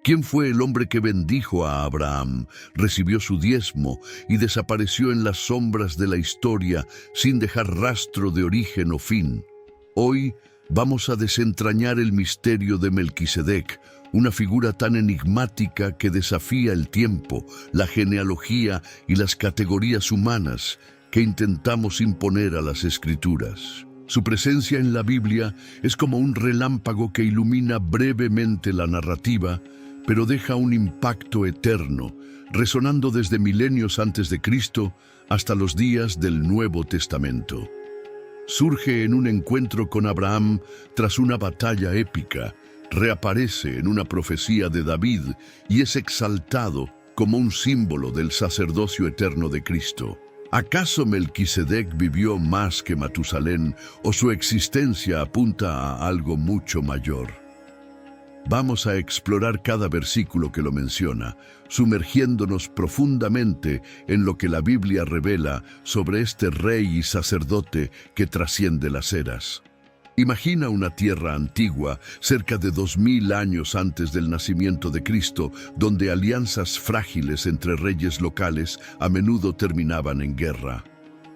¿Quién fue el hombre que bendijo a Abraham, recibió su diezmo y desapareció en las sombras de la historia sin dejar rastro de origen o fin? Hoy vamos a desentrañar el misterio de Melquisedec, una figura tan enigmática que desafía el tiempo, la genealogía y las categorías humanas que intentamos imponer a las Escrituras. Su presencia en la Biblia es como un relámpago que ilumina brevemente la narrativa, pero deja un impacto eterno, resonando desde milenios antes de Cristo hasta los días del Nuevo Testamento. Surge en un encuentro con Abraham tras una batalla épica, reaparece en una profecía de David y es exaltado como un símbolo del sacerdocio eterno de Cristo. ¿Acaso Melquisedec vivió más que Matusalén o su existencia apunta a algo mucho mayor? Vamos a explorar cada versículo que lo menciona, sumergiéndonos profundamente en lo que la Biblia revela sobre este rey y sacerdote que trasciende las eras. Imagina una tierra antigua, cerca de 2000 años antes del nacimiento de Cristo, donde alianzas frágiles entre reyes locales a menudo terminaban en guerra.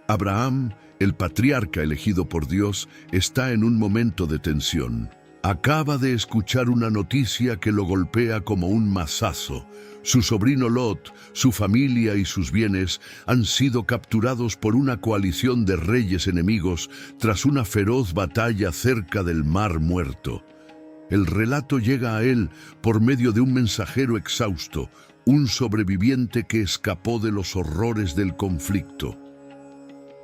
Abraham, el patriarca elegido por Dios, está en un momento de tensión. Acaba de escuchar una noticia que lo golpea como un mazazo. Su sobrino Lot, su familia y sus bienes han sido capturados por una coalición de reyes enemigos tras una feroz batalla cerca del Mar Muerto. El relato llega a él por medio de un mensajero exhausto, un sobreviviente que escapó de los horrores del conflicto.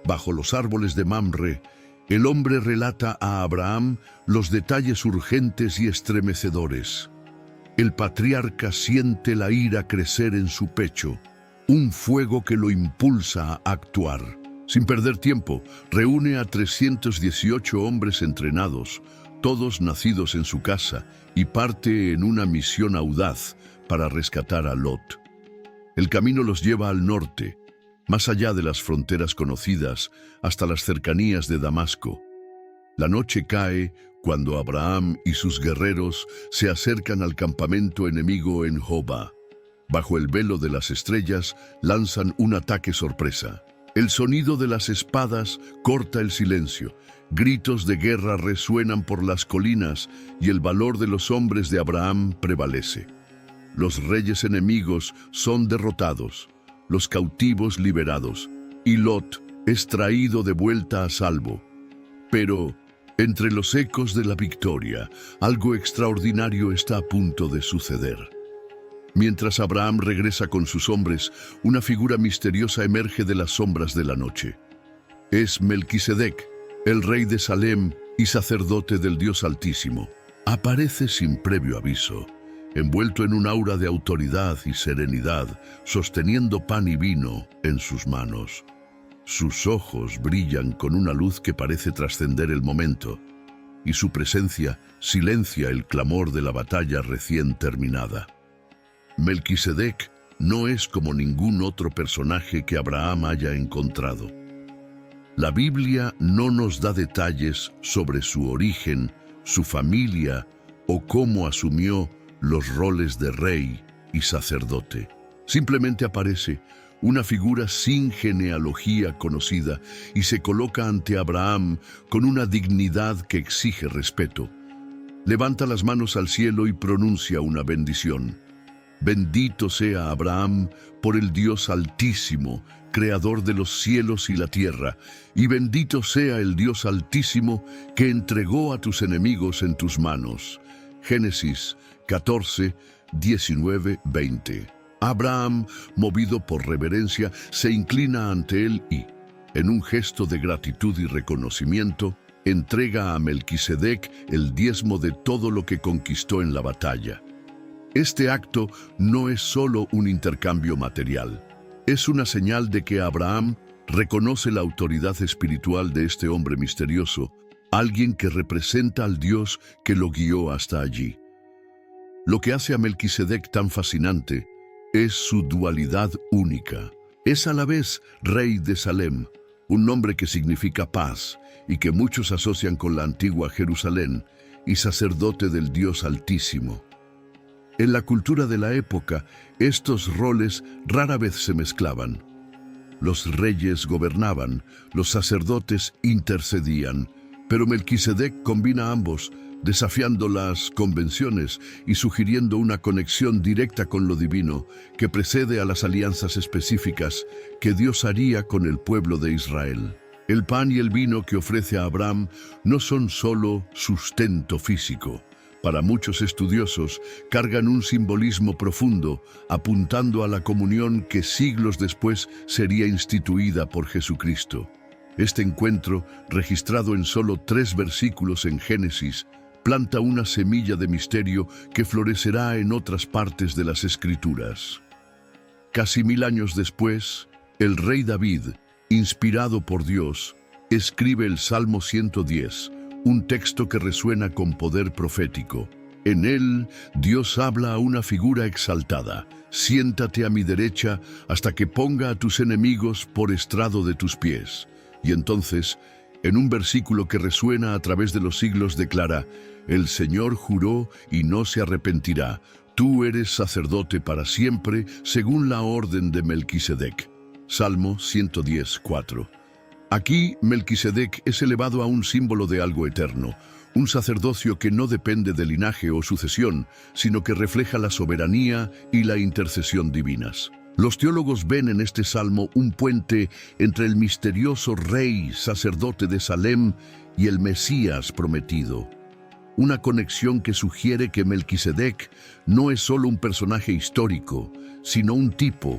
Bajo los árboles de Mamre, el hombre relata a Abraham los detalles urgentes y estremecedores. El patriarca siente la ira crecer en su pecho, un fuego que lo impulsa a actuar. Sin perder tiempo, reúne a 318 hombres entrenados, todos nacidos en su casa, y parte en una misión audaz para rescatar a Lot. El camino los lleva al norte, más allá de las fronteras conocidas, hasta las cercanías de Damasco. La noche cae cuando Abraham y sus guerreros se acercan al campamento enemigo en Jobá. Bajo el velo de las estrellas lanzan un ataque sorpresa. El sonido de las espadas corta el silencio. Gritos de guerra resuenan por las colinas y el valor de los hombres de Abraham prevalece. Los reyes enemigos son derrotados, los cautivos liberados, y Lot es traído de vuelta a salvo. Pero, entre los ecos de la victoria, algo extraordinario está a punto de suceder. Mientras Abraham regresa con sus hombres, una figura misteriosa emerge de las sombras de la noche. Es Melquisedec, el rey de Salem y sacerdote del Dios Altísimo. Aparece sin previo aviso, envuelto en un aura de autoridad y serenidad, sosteniendo pan y vino en sus manos. Sus ojos brillan con una luz que parece trascender el momento, y su presencia silencia el clamor de la batalla recién terminada. Melquisedec no es como ningún otro personaje que Abraham haya encontrado. La Biblia no nos da detalles sobre su origen, su familia o cómo asumió los roles de rey y sacerdote. Simplemente aparece una figura sin genealogía conocida y se coloca ante Abraham con una dignidad que exige respeto. Levanta las manos al cielo y pronuncia una bendición. Bendito sea Abraham por el Dios Altísimo, creador de los cielos y la tierra, y bendito sea el Dios Altísimo que entregó a tus enemigos en tus manos. Génesis 14, 19, 20. Abraham, movido por reverencia, se inclina ante él y, en un gesto de gratitud y reconocimiento, entrega a Melquisedec el diezmo de todo lo que conquistó en la batalla. Este acto no es solo un intercambio material, es una señal de que Abraham reconoce la autoridad espiritual de este hombre misterioso, alguien que representa al Dios que lo guió hasta allí. Lo que hace a Melquisedec tan fascinante es su dualidad única. Es a la vez rey de Salem, un nombre que significa paz y que muchos asocian con la antigua Jerusalén, y sacerdote del Dios Altísimo. En la cultura de la época, estos roles rara vez se mezclaban. Los reyes gobernaban, los sacerdotes intercedían, pero Melquisedec combina ambos, desafiando las convenciones y sugiriendo una conexión directa con lo divino que precede a las alianzas específicas que Dios haría con el pueblo de Israel. El pan y el vino que ofrece a Abraham no son solo sustento físico. Para muchos estudiosos, cargan un simbolismo profundo, apuntando a la comunión que siglos después sería instituida por Jesucristo. Este encuentro, registrado en solo 3 versículos en Génesis, planta una semilla de misterio que florecerá en otras partes de las Escrituras. Casi 1000 años después, el rey David, inspirado por Dios, escribe el Salmo 110, un texto que resuena con poder profético. En él, Dios habla a una figura exaltada: siéntate a mi derecha hasta que ponga a tus enemigos por estrado de tus pies. Y entonces, en un versículo que resuena a través de los siglos, declara: el Señor juró y no se arrepentirá. Tú eres sacerdote para siempre, según la orden de Melquisedec. Salmo 110, 4. Aquí, Melquisedec es elevado a un símbolo de algo eterno, un sacerdocio que no depende de linaje o sucesión, sino que refleja la soberanía y la intercesión divinas. Los teólogos ven en este salmo un puente entre el misterioso rey sacerdote de Salem y el Mesías prometido. Una conexión que sugiere que Melquisedec no es solo un personaje histórico, sino un tipo,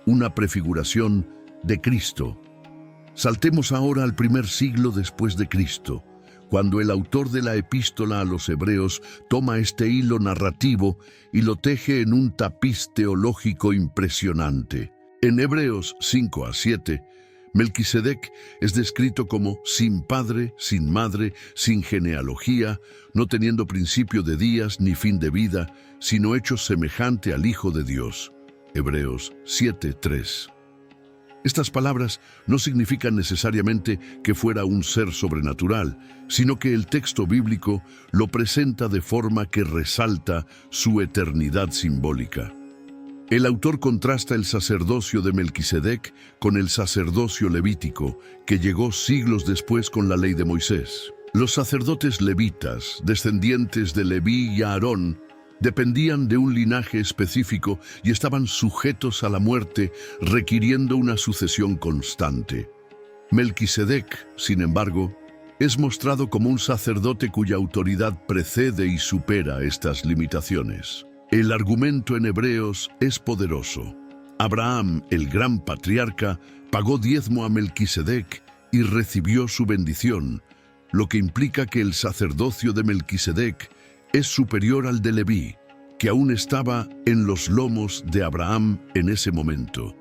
una prefiguración de Cristo. Saltemos ahora al primer siglo después de Cristo, cuando el autor de la epístola a los Hebreos toma este hilo narrativo y lo teje en un tapiz teológico impresionante. En Hebreos 5 a 7, Melquisedec es descrito como sin padre, sin madre, sin genealogía, no teniendo principio de días ni fin de vida, sino hecho semejante al Hijo de Dios. Hebreos 7:3. Estas palabras no significan necesariamente que fuera un ser sobrenatural, sino que el texto bíblico lo presenta de forma que resalta su eternidad simbólica. El autor contrasta el sacerdocio de Melquisedec con el sacerdocio levítico, que llegó siglos después con la ley de Moisés. Los sacerdotes levitas, descendientes de Leví y Aarón, dependían de un linaje específico y estaban sujetos a la muerte, requiriendo una sucesión constante. Melquisedec, sin embargo, es mostrado como un sacerdote cuya autoridad precede y supera estas limitaciones. El argumento en Hebreos es poderoso. Abraham, el gran patriarca, pagó diezmo a Melquisedec y recibió su bendición, lo que implica que el sacerdocio de Melquisedec es superior al de Leví, que aún estaba en los lomos de Abraham en ese momento.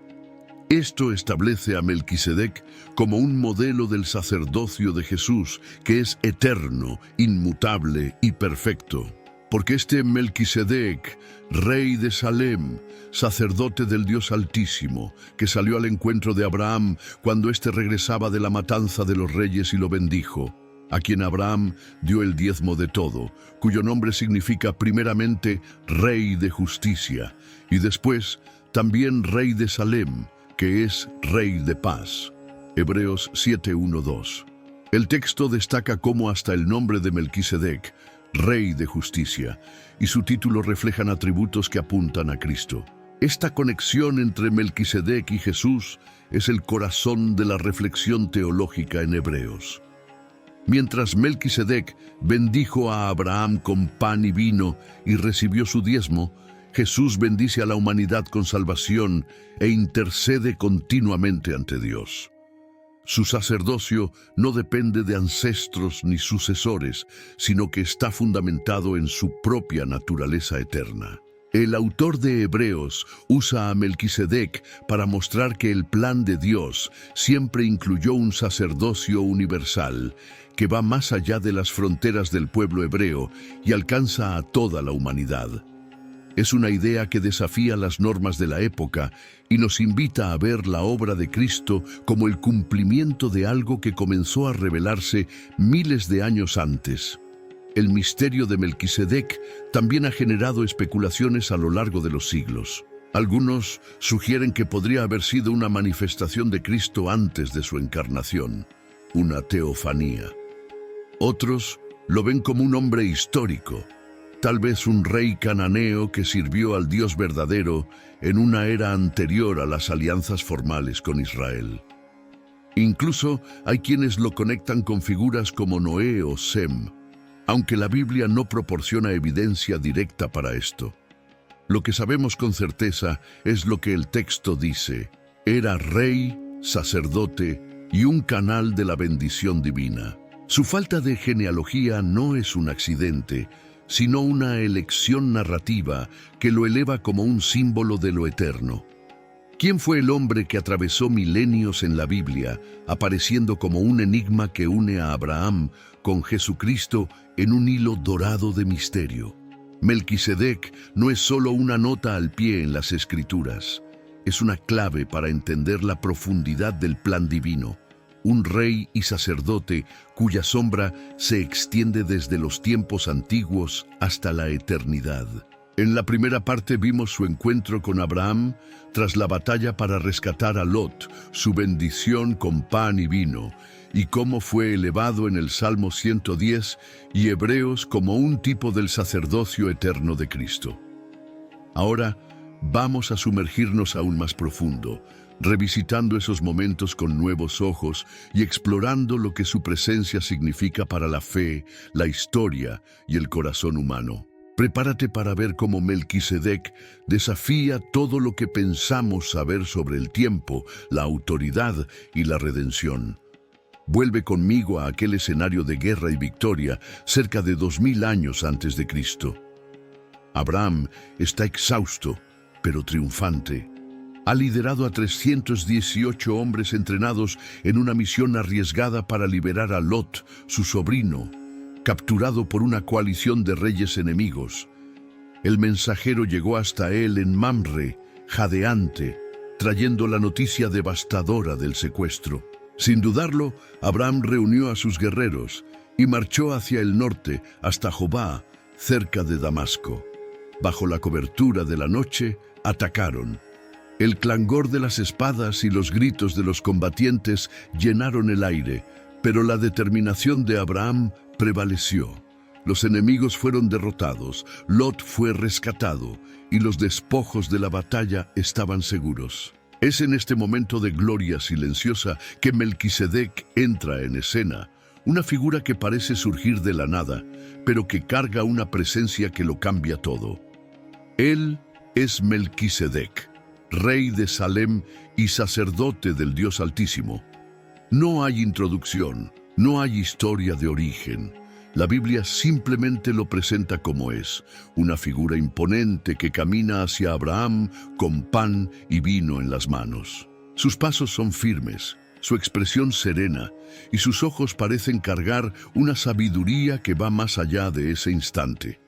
Esto establece a Melquisedec como un modelo del sacerdocio de Jesús, que es eterno, inmutable y perfecto. Porque este Melquisedec, rey de Salem, sacerdote del Dios Altísimo, que salió al encuentro de Abraham cuando éste regresaba de la matanza de los reyes y lo bendijo, a quien Abraham dio el diezmo de todo, cuyo nombre significa primeramente Rey de Justicia, y después también Rey de Salem, que es Rey de Paz. Hebreos 7:1-2. El texto destaca cómo hasta el nombre de Melquisedec, Rey de Justicia, y su título reflejan atributos que apuntan a Cristo. Esta conexión entre Melquisedec y Jesús es el corazón de la reflexión teológica en Hebreos. Mientras Melquisedec bendijo a Abraham con pan y vino y recibió su diezmo, Jesús bendice a la humanidad con salvación e intercede continuamente ante Dios. Su sacerdocio no depende de ancestros ni sucesores, sino que está fundamentado en su propia naturaleza eterna. El autor de Hebreos usa a Melquisedec para mostrar que el plan de Dios siempre incluyó un sacerdocio universal que va más allá de las fronteras del pueblo hebreo y alcanza a toda la humanidad. Es una idea que desafía las normas de la época y nos invita a ver la obra de Cristo como el cumplimiento de algo que comenzó a revelarse miles de años antes. el misterio de Melquisedec también ha generado especulaciones a lo largo de los siglos. Algunos sugieren que podría haber sido una manifestación de Cristo antes de su encarnación, una teofanía. Otros lo ven como un hombre histórico, tal vez un rey cananeo que sirvió al Dios verdadero en una era anterior a las alianzas formales con Israel. Incluso hay quienes lo conectan con figuras como Noé o Sem, aunque la Biblia no proporciona evidencia directa para esto. Lo que sabemos con certeza es lo que el texto dice: era rey, sacerdote y un canal de la bendición divina. Su falta de genealogía no es un accidente, sino una elección narrativa que lo eleva como un símbolo de lo eterno. ¿Quién fue el hombre que atravesó milenios en la Biblia, apareciendo como un enigma que une a Abraham con Jesucristo en un hilo dorado de misterio? Melquisedec no es solo una nota al pie en las Escrituras, es una clave para entender la profundidad del plan divino. Un rey y sacerdote cuya sombra se extiende desde los tiempos antiguos hasta la eternidad. En la primera parte vimos su encuentro con Abraham tras la batalla para rescatar a Lot, su bendición con pan y vino, y cómo fue elevado en el Salmo 110 y Hebreos como un tipo del sacerdocio eterno de Cristo. Ahora vamos a sumergirnos aún más profundo, revisitando esos momentos con nuevos ojos y explorando lo que su presencia significa para la fe, la historia y el corazón humano. Prepárate para ver cómo Melquisedec desafía todo lo que pensamos saber sobre el tiempo, la autoridad y la redención. Vuelve conmigo a aquel escenario de guerra y victoria cerca de 2000 años antes de Cristo. Abraham está exhausto, pero triunfante. Ha liderado a 318 hombres entrenados en una misión arriesgada para liberar a Lot, su sobrino, capturado por una coalición de reyes enemigos. El mensajero llegó hasta él en Mamre, jadeante, trayendo la noticia devastadora del secuestro. Sin dudarlo, Abraham reunió a sus guerreros y marchó hacia el norte hasta Jobá, cerca de Damasco. Bajo la cobertura de la noche, atacaron. El clangor de las espadas y los gritos de los combatientes llenaron el aire, pero la determinación de Abraham prevaleció. Los enemigos fueron derrotados, Lot fue rescatado y los despojos de la batalla estaban seguros. Es en este momento de gloria silenciosa que Melquisedec entra en escena, una figura que parece surgir de la nada, pero que carga una presencia que lo cambia todo. Él es Melquisedec, rey de Salem y sacerdote del Dios Altísimo. No hay introducción, no hay historia de origen. La Biblia simplemente lo presenta como es, una figura imponente que camina hacia Abraham con pan y vino en las manos. Sus pasos son firmes, su expresión serena, y sus ojos parecen cargar una sabiduría que va más allá de ese instante.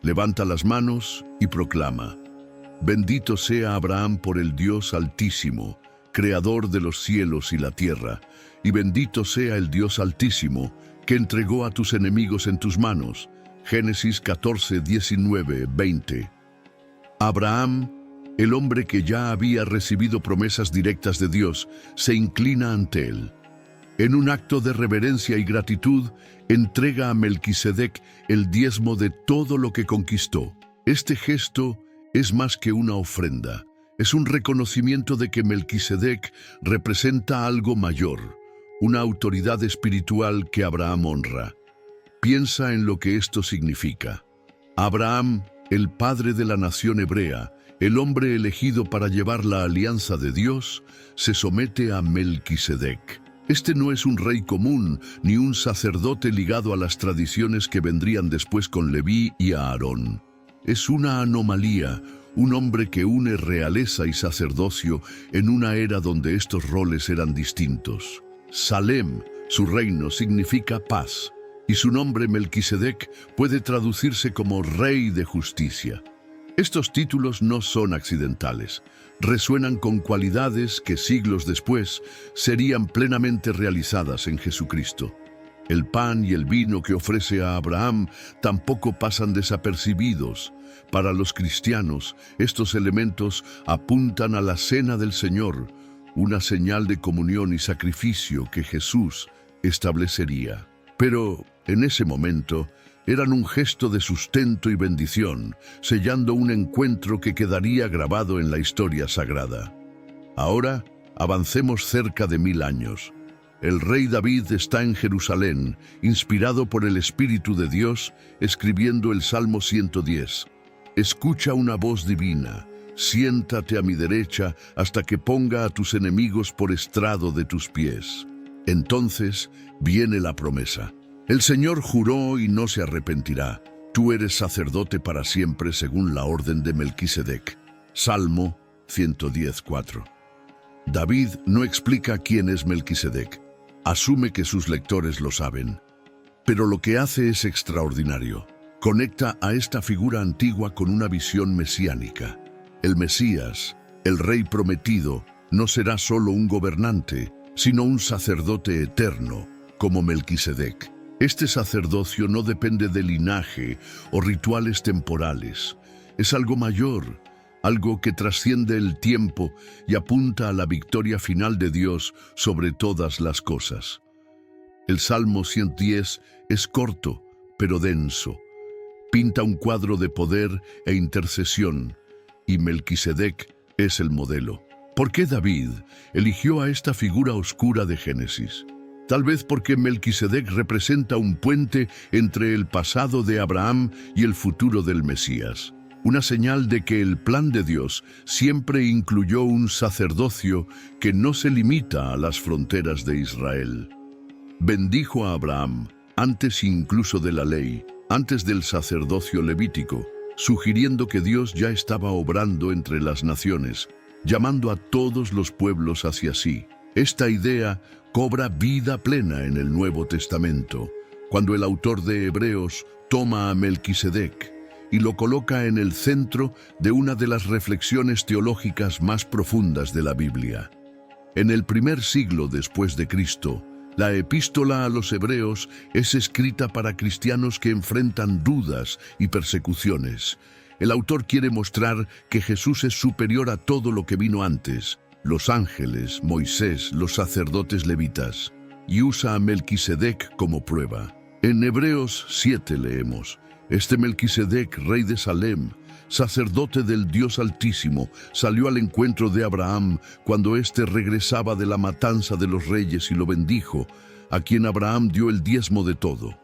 Levanta las manos y proclama: bendito sea Abraham por el Dios Altísimo, creador de los cielos y la tierra, y bendito sea el Dios Altísimo, que entregó a tus enemigos en tus manos. Génesis 14, 19, 20. Abraham, el hombre que ya había recibido promesas directas de Dios, se inclina ante él. En un acto de reverencia y gratitud, entrega a Melquisedec el diezmo de todo lo que conquistó. Este gesto es más que una ofrenda. Es un reconocimiento de que Melquisedec representa algo mayor, una autoridad espiritual que Abraham honra. Piensa en lo que esto significa. Abraham, el padre de la nación hebrea, el hombre elegido para llevar la alianza de Dios, se somete a Melquisedec. Este no es un rey común, ni un sacerdote ligado a las tradiciones que vendrían después con Leví y Aarón. Es una anomalía, un hombre que une realeza y sacerdocio en una era donde estos roles eran distintos. Salem, su reino, significa paz, y su nombre Melquisedec puede traducirse como Rey de Justicia. Estos títulos no son accidentales, resuenan con cualidades que siglos después serían plenamente realizadas en Jesucristo. El pan y el vino que ofrece a Abraham tampoco pasan desapercibidos. Para los cristianos, estos elementos apuntan a la cena del Señor, una señal de comunión y sacrificio que Jesús establecería. Pero, en ese momento, eran un gesto de sustento y bendición, sellando un encuentro que quedaría grabado en la historia sagrada. Ahora, avancemos cerca de 1000 años. El rey David está en Jerusalén, inspirado por el Espíritu de Dios, escribiendo el Salmo 110. Escucha una voz divina, siéntate a mi derecha hasta que ponga a tus enemigos por estrado de tus pies. Entonces viene la promesa. El Señor juró y no se arrepentirá. Tú eres sacerdote para siempre según la orden de Melquisedec. Salmo 110:4. David no explica quién es Melquisedec. Asume que sus lectores lo saben. Pero lo que hace es extraordinario. Conecta a esta figura antigua con una visión mesiánica. El Mesías, el Rey prometido, no será solo un gobernante, sino un sacerdote eterno, como Melquisedec. Este sacerdocio no depende de linaje o rituales temporales. Es algo mayor, algo que trasciende el tiempo y apunta a la victoria final de Dios sobre todas las cosas. El Salmo 110 es corto, pero denso. Pinta un cuadro de poder e intercesión, y Melquisedec es el modelo. ¿Por qué David eligió a esta figura oscura de Génesis? Tal vez porque Melquisedec representa un puente entre el pasado de Abraham y el futuro del Mesías. Una señal de que el plan de Dios siempre incluyó un sacerdocio que no se limita a las fronteras de Israel. Bendijo a Abraham, antes incluso de la ley, antes del sacerdocio levítico, sugiriendo que Dios ya estaba obrando entre las naciones, llamando a todos los pueblos hacia sí. Esta idea cobra vida plena en el Nuevo Testamento, cuando el autor de Hebreos toma a Melquisedec y lo coloca en el centro de una de las reflexiones teológicas más profundas de la Biblia. En el primer siglo después de Cristo, la epístola a los Hebreos es escrita para cristianos que enfrentan dudas y persecuciones. El autor quiere mostrar que Jesús es superior a todo lo que vino antes, los ángeles, Moisés, los sacerdotes levitas, y usa a Melquisedec como prueba. En Hebreos 7 leemos: Este Melquisedec, rey de Salem, sacerdote del Dios Altísimo, salió al encuentro de Abraham cuando éste regresaba de la matanza de los reyes y lo bendijo, a quien Abraham dio el diezmo de todo.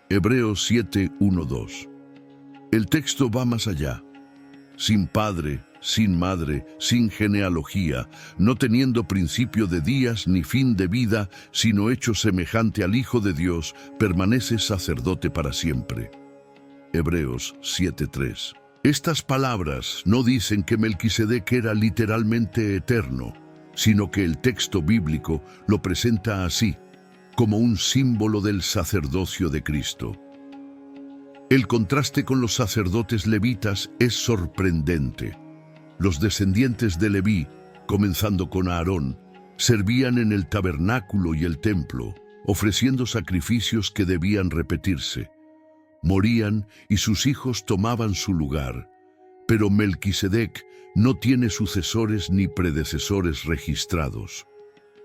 Hebreos 7, 1, 2. El texto va más allá. Sin padre, sin madre, sin genealogía, no teniendo principio de días ni fin de vida, sino hecho semejante al Hijo de Dios, permanece sacerdote para siempre. Hebreos 7:3. Estas palabras no dicen que Melquisedec era literalmente eterno, sino que el texto bíblico lo presenta así, como un símbolo del sacerdocio de Cristo. El contraste con los sacerdotes levitas es sorprendente. Los descendientes de Leví, comenzando con Aarón, servían en el tabernáculo y el templo, ofreciendo sacrificios que debían repetirse. Morían y sus hijos tomaban su lugar, pero Melquisedec no tiene sucesores ni predecesores registrados.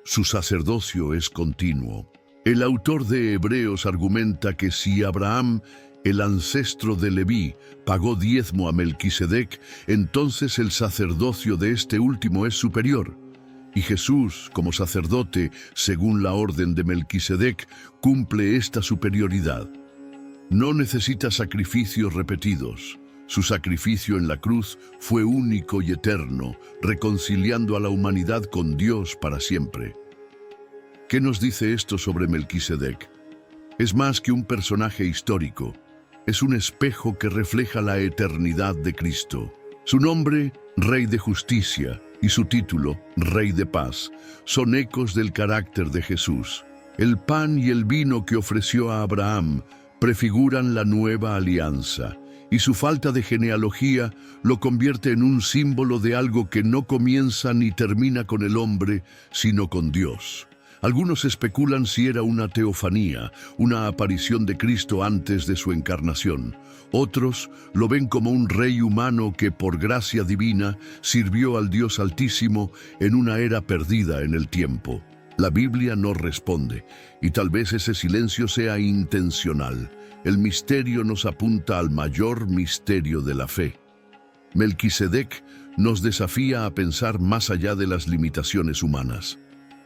Su sacerdocio es continuo. El autor de Hebreos argumenta que si Abraham, el ancestro de Leví, pagó diezmo a Melquisedec, entonces el sacerdocio de este último es superior. Y Jesús, como sacerdote, según la orden de Melquisedec, cumple esta superioridad. No necesita sacrificios repetidos. Su sacrificio en la cruz fue único y eterno, reconciliando a la humanidad con Dios para siempre. ¿Qué nos dice esto sobre Melquisedec? Es más que un personaje histórico. Es un espejo que refleja la eternidad de Cristo. Su nombre, Rey de Justicia, y su título, Rey de Paz, son ecos del carácter de Jesús. El pan y el vino que ofreció a Abraham prefiguran la nueva alianza, y su falta de genealogía lo convierte en un símbolo de algo que no comienza ni termina con el hombre, sino con Dios. Algunos especulan si era una teofanía, una aparición de Cristo antes de su encarnación. Otros lo ven como un rey humano que por gracia divina sirvió al Dios Altísimo en una era perdida en el tiempo. La Biblia no responde, y tal vez ese silencio sea intencional. El misterio nos apunta al mayor misterio de la fe. Melquisedec nos desafía a pensar más allá de las limitaciones humanas.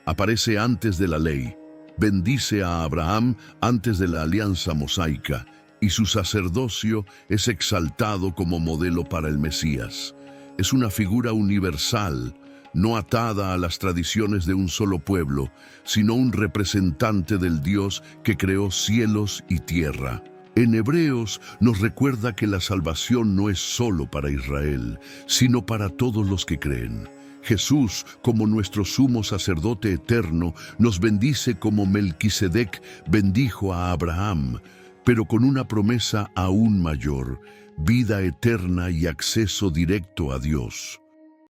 Aparece antes de la ley, bendice a Abraham antes de la alianza mosaica, y su sacerdocio es exaltado como modelo para el Mesías. Es una figura universal, no atada a las tradiciones de un solo pueblo, sino un representante del Dios que creó cielos y tierra. En Hebreos nos recuerda que la salvación no es solo para Israel, sino para todos los que creen. Jesús, como nuestro sumo sacerdote eterno, nos bendice como Melquisedec bendijo a Abraham, pero con una promesa aún mayor: vida eterna y acceso directo a Dios.